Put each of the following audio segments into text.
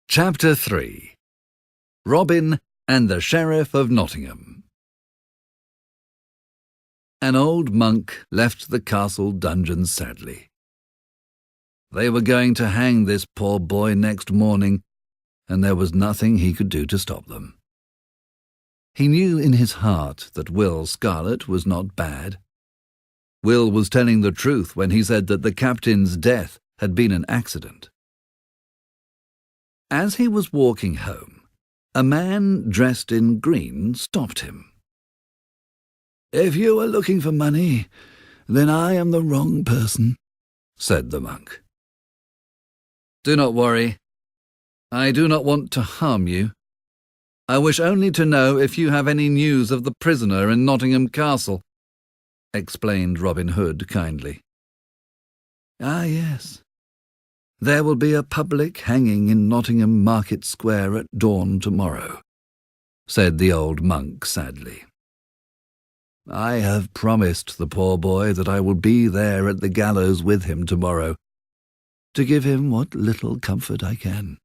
Chapter 3. Robin and the Sheriff of Nottingham. An old monk left the castle dungeon sadly. They were going to hang this poor boy next morning, and there was nothing he could do to stop them. He knew in his heart that Will Scarlet was not bad. Will was telling the truth when he said that the captain's death had been an accident. As he was walking home, a man dressed in green stopped him. "If you are looking for money, then I am the wrong person," said the monk. "Do not worry. I do not want to harm you. I wish only to know if you have any news of the prisoner in Nottingham Castle," explained Robin Hood kindly. "Ah, yes. There will be a public hanging in Nottingham Market Square at dawn tomorrow," said the old monk sadly. "I have promised the poor boy that I will be there at the gallows with him tomorrow, to give him what little comfort I can,"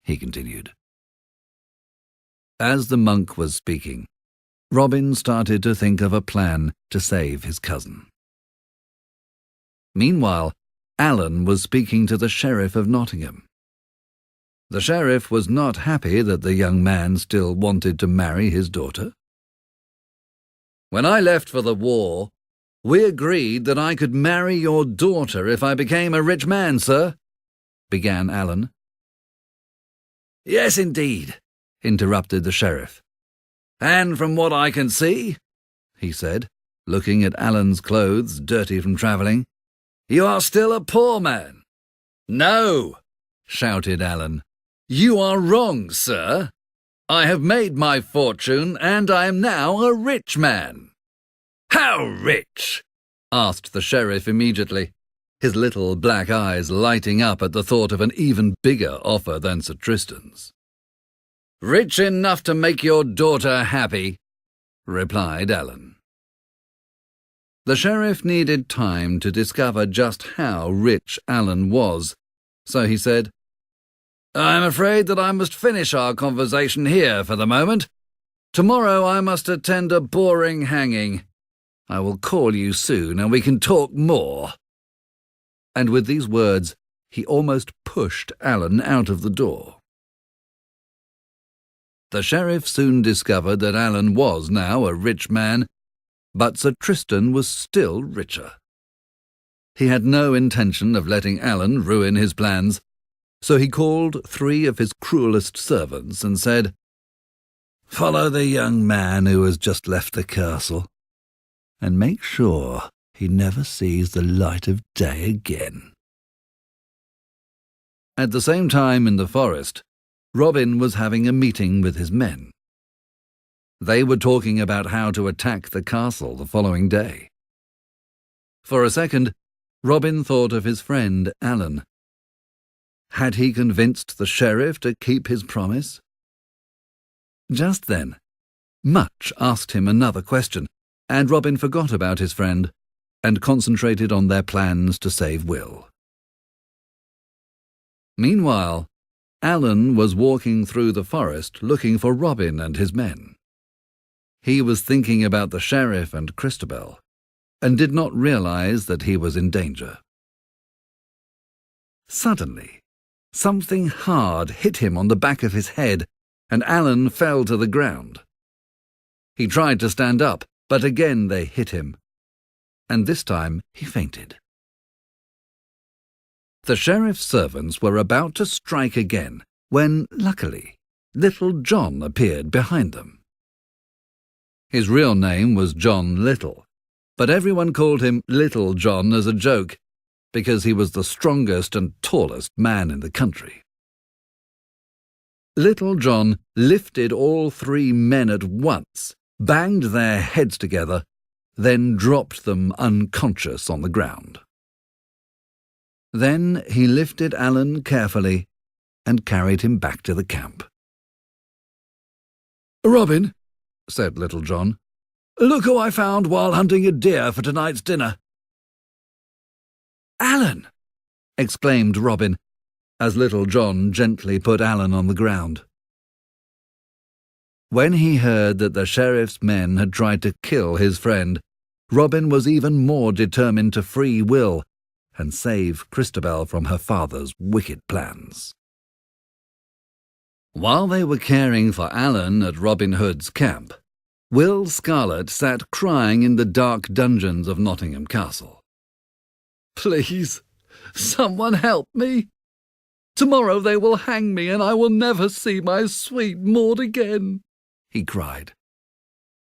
he continued. As the monk was speaking, Robin started to think of a plan to save his cousin. Meanwhile, Alan was speaking to the Sheriff of Nottingham. The sheriff was not happy that the young man still wanted to marry his daughter. "When I left for the war, we agreed that I could marry your daughter if I became a rich man, sir," began Alan. "Yes, indeed," interrupted the sheriff. "And from what I can see," he said, looking at Alan's clothes dirty from travelling, "you are still a poor man." "No," shouted Alan. "You are wrong, sir. I have made my fortune, and I am now a rich man." "How rich?" asked the sheriff immediately, his little black eyes lighting up at the thought of an even bigger offer than Sir Tristan's. "Rich enough to make your daughter happy," replied Alan. The sheriff needed time to discover just how rich Alan was, so he said, "I'm afraid that I must finish our conversation here for the moment. Tomorrow I must attend a boring hanging. I will call you soon and we can talk more." And with these words, he almost pushed Alan out of the door. The sheriff soon discovered that Alan was now a rich man, but Sir Tristan was still richer. He had no intention of letting Alan ruin his plans, so he called 3 of his cruelest servants and said, "Follow the young man who has just left the castle, and make sure he never sees the light of day again." At the same time in the forest, Robin was having a meeting with his men. They were talking about how to attack the castle the following day. For a second, Robin thought of his friend Alan. Had he convinced the sheriff to keep his promise? Just then, Much asked him another question, and Robin forgot about his friend and concentrated on their plans to save Will. Meanwhile, Alan was walking through the forest looking for Robin and his men. He was thinking about the sheriff and Christabel, and did not realize that he was in danger. Suddenly, something hard hit him on the back of his head, and Alan fell to the ground. He tried to stand up, but again they hit him, and this time he fainted. The sheriff's servants were about to strike again, when, luckily, Little John appeared behind them. His real name was John Little, but everyone called him Little John as a joke, because he was the strongest and tallest man in the country. Little John lifted all 3 men at once, banged their heads together, then dropped them unconscious on the ground. Then he lifted Alan carefully and carried him back to the camp. "Robin," said Little John, "look who I found while hunting a deer for tonight's dinner." "Alan!" exclaimed Robin. as Little John gently put Alan on the ground. When he heard that the sheriff's men had tried to kill his friend, Robin was even more determined to free Will and save Christabel from her father's wicked plans. While they were caring for Alan at Robin Hood's camp, Will Scarlet sat crying in the dark dungeons of Nottingham Castle. "Please, someone help me! Tomorrow they will hang me, and I will never see my sweet Maud again," he cried.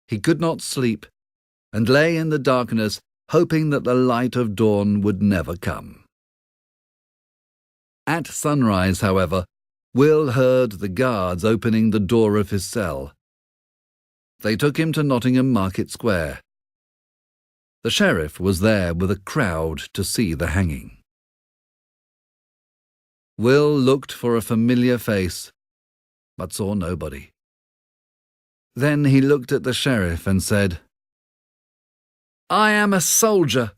He could not sleep, and lay in the darkness, hoping that the light of dawn would never come. At sunrise, however, Will heard the guards opening the door of his cell. They took him to Nottingham Market Square. The sheriff was there with a crowd to see the hanging. Will looked for a familiar face, but saw nobody. Then he looked at the sheriff and said, "I am a soldier.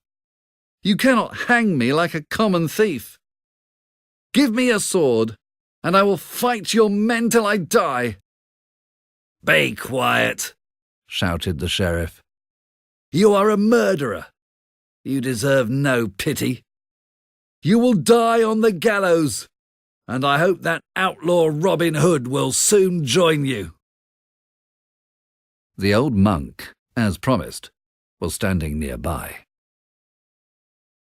You cannot hang me like a common thief. Give me a sword, and I will fight your men till I die." "Be quiet," shouted the sheriff. "You are a murderer. You deserve no pity. You will die on the gallows, and I hope that outlaw Robin Hood will soon join you." The old monk, as promised, was standing nearby.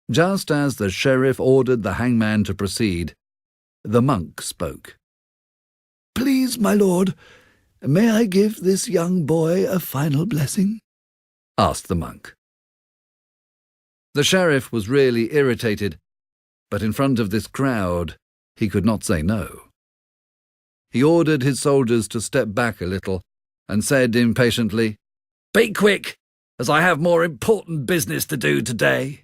Just as the sheriff ordered the hangman to proceed, the monk spoke. "Please, my lord, may I give this young boy a final blessing?" asked the monk. The sheriff was really irritated, but in front of this crowd he could not say no. He ordered his soldiers to step back a little and said impatiently, "Be quick, as I have more important business to do today."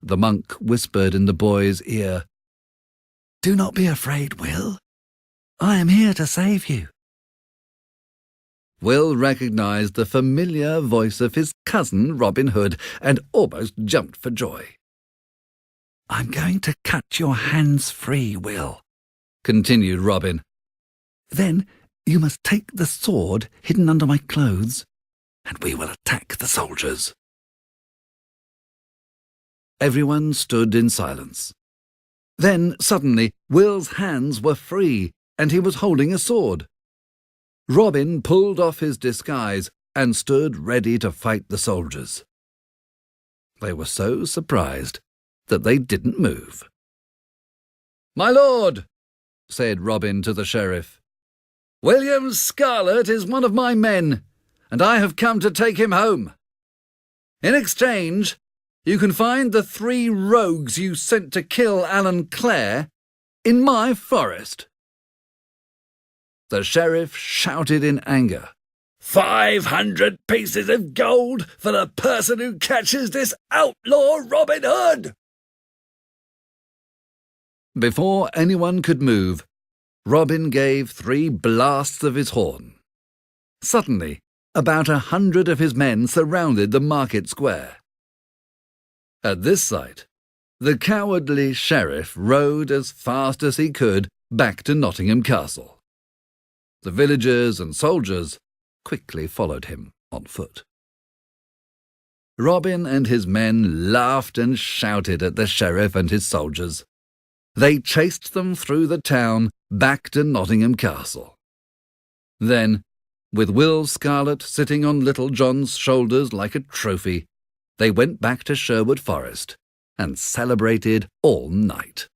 The monk whispered in the boy's ear, "Do not be afraid, Will. I am here to save you." Will recognized the familiar voice of his cousin Robin Hood and almost jumped for joy. "I'm going to cut your hands free, Will," continued Robin. "Then you must take the sword hidden under my clothes, and we will attack the soldiers." Everyone stood in silence. Then, suddenly, Will's hands were free, and he was holding a sword. Robin pulled off his disguise and stood ready to fight the soldiers. They were so surprised that they didn't move. "My lord," said Robin to the sheriff, "William Scarlet is one of my men, and I have come to take him home. In exchange, you can find the 3 rogues you sent to kill Alan Clare in my forest." The sheriff shouted in anger, 500 pieces of gold for the person who catches this outlaw Robin Hood!" Before anyone could move, Robin gave 3 blasts of his horn. Suddenly, about 100 of his men surrounded the market square. At this sight, the cowardly sheriff rode as fast as he could back to Nottingham Castle. The villagers and soldiers quickly followed him on foot. Robin and his men laughed and shouted at the sheriff and his soldiers. They chased them through the town back to Nottingham Castle. Then, with Will Scarlet sitting on Little John's shoulders like a trophy, they went back to Sherwood Forest and celebrated all night.